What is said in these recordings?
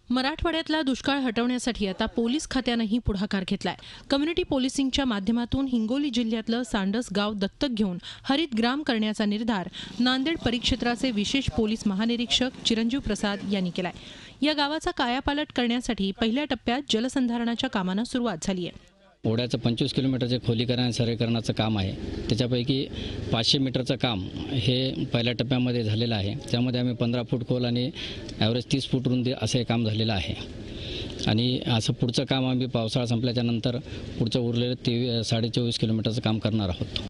मराठवाड्यातला दुष्काळ हटवण्यासाठी आता पोलीस खात्यानेही पुढाकार घेतलाय। कम्युनिटी पोलिसिंगच्या माध्यमातून हिंगोली जिल्ह्यातलं सांडस गाव दत्तक घेऊन हरित ग्राम करण्याचा निर्धार नांदेड परिक्षेत्राचे विशेष पोलीस महानिरीक्षक चिरंजीव प्रसाद यांनी केलाय। या गावाचा कायापालट करण्यासाठी पहिल्या टप्प्यात जलसंधारणाच्या कामांना सुरुवात झाली आहे। ओढ्याचं 25 किलोमीटरचे खोलीकरण आणि सर्वेकरणाचं काम आहे। त्याच्यापैकी 500 मीटरचं काम हे पहिल्या टप्प्यामध्ये झालेलं आहे। त्यामध्ये आम्ही 15 फूट खोल आणि ॲव्हरेज 30 फूट रुंदी असं काम झालेलं आहे। आणि असं पुढचं काम आम्ही पावसाळा संपल्याच्या नंतर पुढचं उरलेलं 24.5 किलोमीटरचं काम करणार आहोत।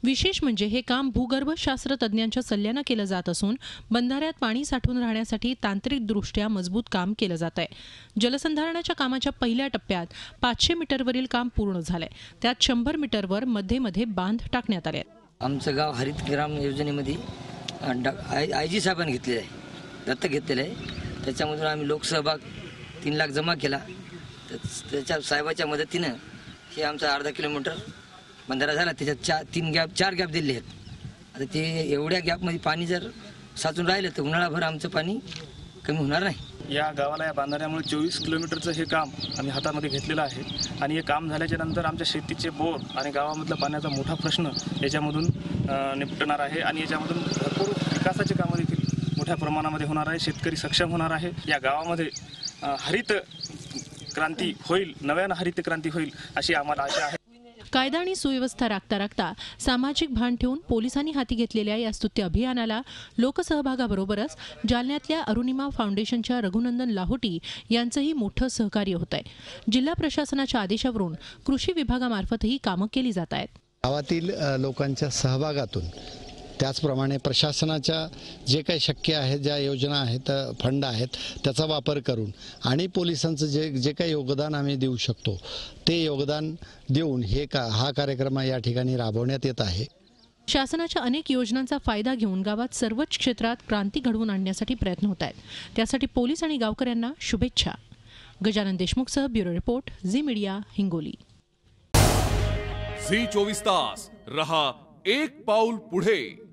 विशेष म्हणजे हे काम भूगर्भशास्त्र तज्ञांच्या सल्ल्याने केलं जात असून बंधाऱ्यात पाणी साठवून राहण्यासाठी तांत्रिकदृष्ट्या मजबूत काम केलं जात आहे। जलसंधारणाच्या कामाच्या पहिल्या टप्प्यात 500 मीटरवरील काम पूर्ण झालंय। त्यात 100 मीटरवर मध्ये बांध टाकण्यात आले। आमचं गाव हरित ग्राम योजनेमध्ये आयजी साहेबांनी घेतलेलं आहे, दत्तक घेतलेलं आहे। त्याच्यामधून आम्ही लोकसहभाग 3 लाख जमा केला। त्याच्या साहेबाच्या मदतीनं हे आमचा अर्धा किलोमीटर बंधारा झाला। त्याच्यात 4 गॅप दिले आहेत। आता ते एवढ्या गॅपमध्ये पाणी जर साचून राहिलं तर उन्हाळाभर आमचं पाणी कमी होणार नाही। या गावाला या बांधाऱ्यामुळे 24 किलोमीटरचं हे काम आम्ही हातामध्ये घेतलेलं आहे। आणि हे काम झाल्याच्या नंतर आमच्या शेतीचे बोर आणि गावामधला पाण्याचा मोठा प्रश्न याच्यामधून निपटणार आहे। आणि याच्यामधून भरपूर विकासाचे कामं देखील मोठ्या प्रमाणामध्ये होणार आहे। शेतकरी सक्षम होणार आहे। या गावामध्ये हरित क्रांती होईल, नव्यानं हरित क्रांती होईल अशी आम्हाला आशा आहे। कायदा आणि सुव्यवस्था राखता सामाजिक भान ठेवून पोलिसांनी हाती घेतलेल्या या स्तुत्य अभियानाला लोकसहभागाबरोबरच जालन्यातल्या अरुणिमा फाउंडेशनच्या रघुनंदन लाहोटी यांचंही मोठं सहकार्य होत आहे। जिल्हा प्रशासनाच्या आदेशावरून कृषी विभागामार्फतही कामं केली जात आहेत। गावातील लोकांच्या सहभागातून त्याचप्रमाणे प्रशासनाच्या जे काही शक्य आहे, ज्या योजना आहेत, फंड आहेत, त्याचा वापर करून आणि पोलिसांचं जे काही योगदान आम्ही देऊ शकतो ते योगदान देऊन हा कार्यक्रम या ठिकाणी राबवण्यात येत आहे। शासनाच्या अनेक योजनांचा फायदा घेऊन गावात सर्वच क्षेत्रात क्रांती घडवून आणण्यासाठी प्रयत्न होत आहेत। त्यासाठी पोलीस आणि गावकऱ्यांना शुभेच्छा। गजानन देशमुखसह bureau report, Zee media, Hingoli. Zee 24 तास रहा एक पाऊल पुढे।